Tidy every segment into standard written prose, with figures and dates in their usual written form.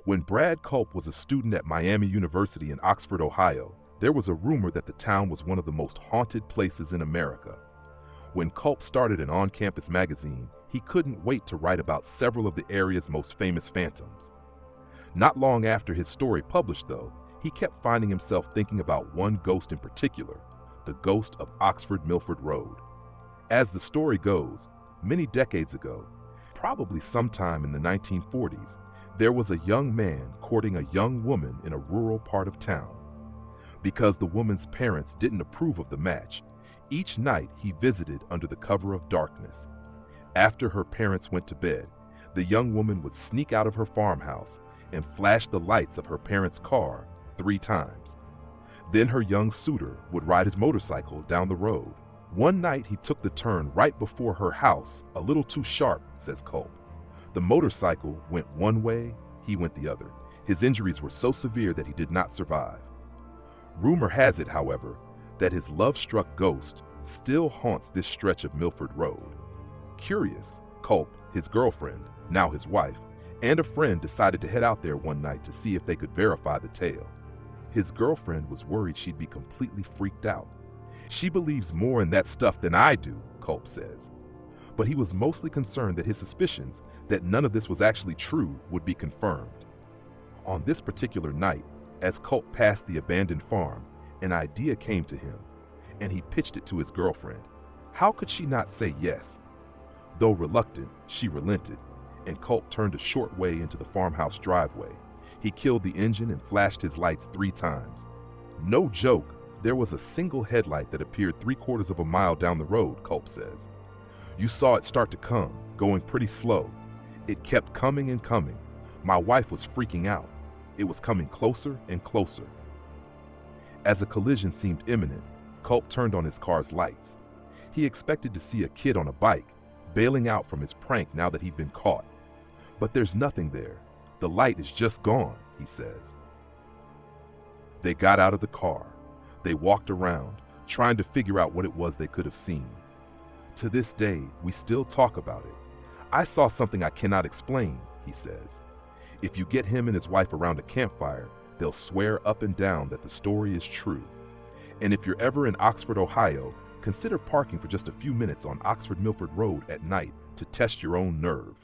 When Brad Culp was a student at Miami University in Oxford, Ohio, there was a rumor that the town was one of the most haunted places in America. When Culp started an on-campus magazine, he couldn't wait to write about several of the area's most famous phantoms. Not long after his story published, though, he kept finding himself thinking about one ghost in particular, the ghost of Oxford Milford Road. As the story goes, many decades ago, probably sometime in the 1940s, there was a young man courting a young woman in a rural part of town. Because the woman's parents didn't approve of the match, each night he visited under the cover of darkness. After her parents went to bed, the young woman would sneak out of her farmhouse and flash the lights of her parents' car 3 times. Then her young suitor would ride his motorcycle down the road. One night he took the turn right before her house, a little too sharp, says Culp. The motorcycle went one way, he went the other. His injuries were so severe that he did not survive. Rumor has it, however, that his love-struck ghost still haunts this stretch of Milford Road. Curious, Culp, his girlfriend, now his wife, and a friend decided to head out there one night to see if they could verify the tale. His girlfriend was worried she'd be completely freaked out. She believes more in that stuff than I do, Culp says. But he was mostly concerned that his suspicions that none of this was actually true would be confirmed. On this particular night, as Culp passed the abandoned farm, an idea came to him, and he pitched it to his girlfriend. How could she not say yes? Though reluctant, she relented, and Culp turned a short way into the farmhouse driveway. He killed the engine and flashed his lights 3 times. No joke, there was a single headlight that appeared 3/4 of a mile down the road, Culp says. You saw it start to come, going pretty slow. It kept coming and coming. My wife was freaking out. It was coming closer and closer. As a collision seemed imminent, Culp turned on his car's lights. He expected to see a kid on a bike, bailing out from his prank now that he'd been caught. But there's nothing there. The light is just gone, he says. They got out of the car. They walked around, trying to figure out what it was they could have seen. To this day, we still talk about it. I saw something I cannot explain, he says. If you get him and his wife around a campfire, they'll swear up and down that the story is true. And if you're ever in Oxford, Ohio, consider parking for just a few minutes on Oxford Milford Road at night to test your own nerve.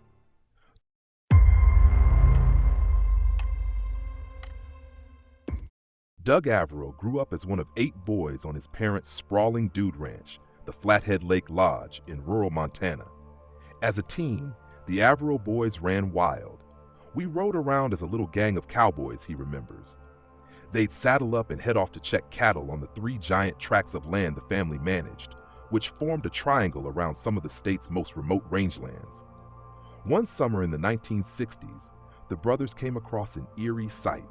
Doug Averill grew up as one of 8 boys on his parents' sprawling dude ranch, the Flathead Lake Lodge in rural Montana. As a teen, the Averill boys ran wild. We rode around as a little gang of cowboys, he remembers. They'd saddle up and head off to check cattle on the 3 giant tracts of land the family managed, which formed a triangle around some of the state's most remote rangelands. One summer in the 1960s, the brothers came across an eerie sight.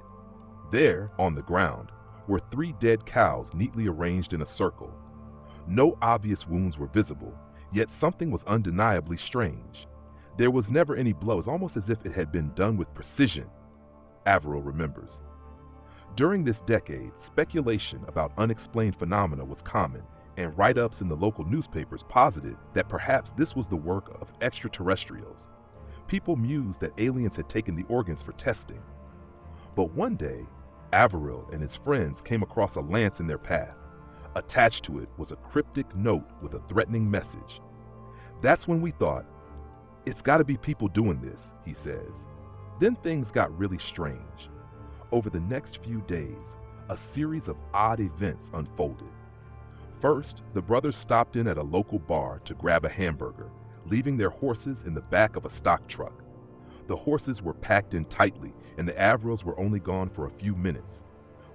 There, on the ground, were 3 dead cows neatly arranged in a circle. No obvious wounds were visible, yet something was undeniably strange. There was never any blows, almost as if it had been done with precision, Averill remembers. During this decade, speculation about unexplained phenomena was common, and write-ups in the local newspapers posited that perhaps this was the work of extraterrestrials. People mused that aliens had taken the organs for testing. But one day, Averill and his friends came across a lance in their path. Attached to it was a cryptic note with a threatening message. That's when we thought, it's got to be people doing this, he says. Then things got really strange. Over the next few days, a series of odd events unfolded. First, the brothers stopped in at a local bar to grab a hamburger, leaving their horses in the back of a stock truck. The horses were packed in tightly, and the Averills were only gone for a few minutes.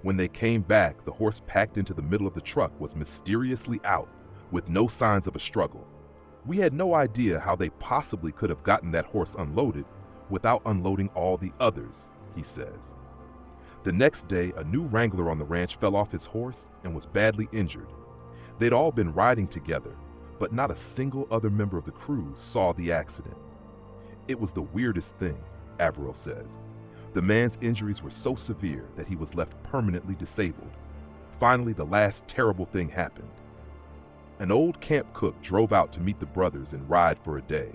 When they came back, the horse packed into the middle of the truck was mysteriously out, with no signs of a struggle. We had no idea how they possibly could have gotten that horse unloaded without unloading all the others, he says. The next day, a new wrangler on the ranch fell off his horse and was badly injured. They'd all been riding together, but not a single other member of the crew saw the accident. It was the weirdest thing, Averill says. The man's injuries were so severe that he was left permanently disabled. Finally, the last terrible thing happened. An old camp cook drove out to meet the brothers and ride for a day.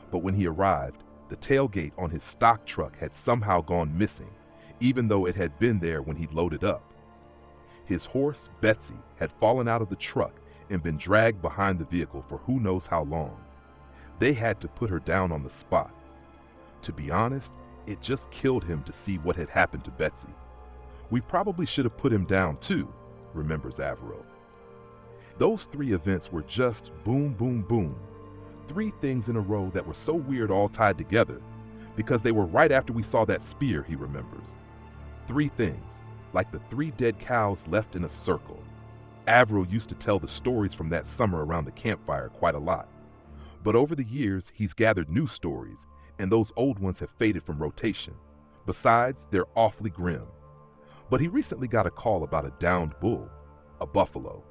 But when he arrived, the tailgate on his stock truck had somehow gone missing, even though it had been there when he loaded up. His horse, Betsy, had fallen out of the truck and been dragged behind the vehicle for who knows how long. They had to put her down on the spot. To be honest, it just killed him to see what had happened to Betsy. We probably should have put him down too, remembers Averill. Those three events were just boom, boom, boom. Three things in a row that were so weird all tied together because they were right after we saw that spear, he remembers. Three things, like the three dead cows left in a circle. Averill used to tell the stories from that summer around the campfire quite a lot. But over the years, he's gathered new stories, and those old ones have faded from rotation. Besides, they're awfully grim. But he recently got a call about a downed bull, a buffalo.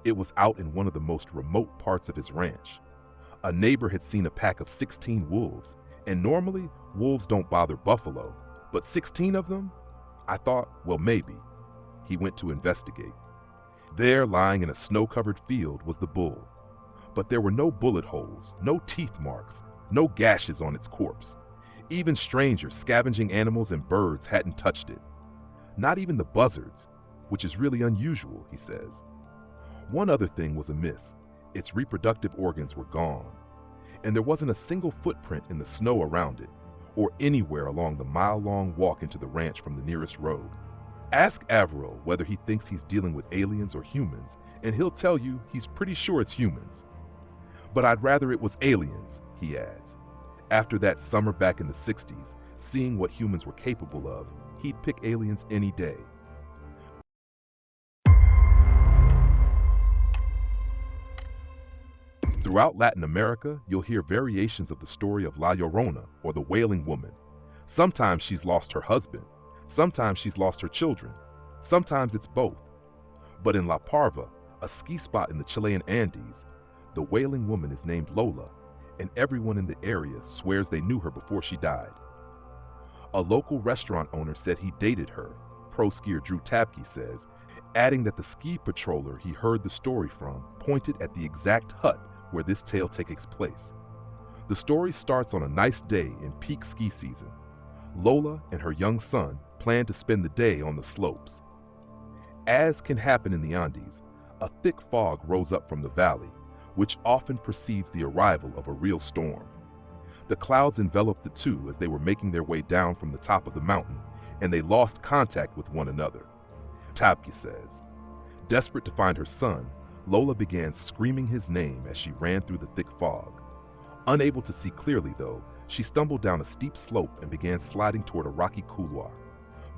It was out in one of the most remote parts of his ranch. A neighbor had seen a pack of 16 wolves, and normally wolves don't bother buffalo, but 16 of them? I thought, well, maybe. He went to investigate. There, lying in a snow-covered field, was the bull. But there were no bullet holes, no teeth marks, no gashes on its corpse. Even strangers, scavenging animals and birds hadn't touched it. Not even the buzzards, which is really unusual, he says. One other thing was amiss. Its reproductive organs were gone, and there wasn't a single footprint in the snow around it, or anywhere along the mile-long walk into the ranch from the nearest road. Ask Averill whether he thinks he's dealing with aliens or humans, and he'll tell you he's pretty sure it's humans. But I'd rather it was aliens, he adds. After that summer back in the 60s, seeing what humans were capable of, he'd pick aliens any day. Throughout Latin America, you'll hear variations of the story of La Llorona, or the Wailing Woman. Sometimes she's lost her husband. Sometimes she's lost her children. Sometimes it's both. But in La Parva, a ski spot in the Chilean Andes, the Wailing Woman is named Lola, and everyone in the area swears they knew her before she died. A local restaurant owner said he dated her, pro skier Drew Tabke says, adding that the ski patroller he heard the story from pointed at the exact hut where this tale takes place. The story starts on a nice day in peak ski season. Lola and her young son plan to spend the day on the slopes. As can happen in the Andes, a thick fog rose up from the valley, which often precedes the arrival of a real storm. The clouds enveloped the two as they were making their way down from the top of the mountain, and they lost contact with one another. Tabke says, desperate to find her son, Lola began screaming his name as she ran through the thick fog. Unable to see clearly, though, she stumbled down a steep slope and began sliding toward a rocky couloir.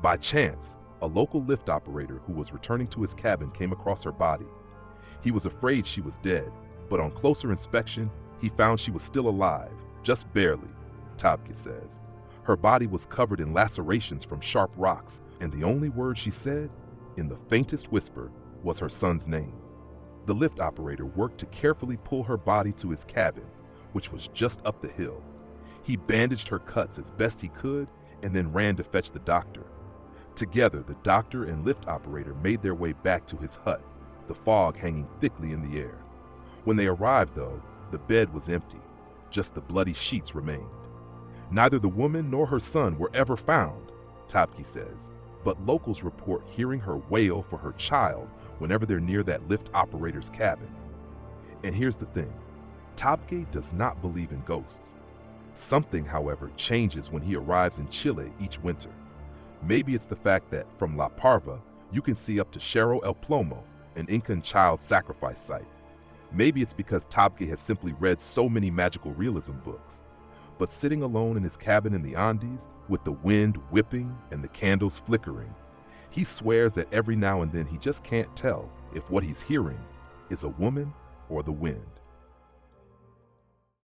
By chance, a local lift operator who was returning to his cabin came across her body. He was afraid she was dead, but on closer inspection, he found she was still alive, just barely, Tabke says. Her body was covered in lacerations from sharp rocks, and the only word she said, in the faintest whisper, was her son's name. The lift operator worked to carefully pull her body to his cabin, which was just up the hill. He bandaged her cuts as best he could and then ran to fetch the doctor. Together, the doctor and lift operator made their way back to his hut, the fog hanging thickly in the air. When they arrived, though, the bed was empty. Just the bloody sheets remained. Neither the woman nor her son were ever found, Tabke says, but locals report hearing her wail for her child whenever they're near that lift operator's cabin. And here's the thing, Tabke does not believe in ghosts. Something, however, changes when he arrives in Chile each winter. Maybe it's the fact that from La Parva, you can see up to Cerro El Plomo, an Incan child sacrifice site. Maybe it's because Tabke has simply read so many magical realism books. But sitting alone in his cabin in the Andes, with the wind whipping and the candles flickering, he swears that every now and then he just can't tell if what he's hearing is a woman or the wind.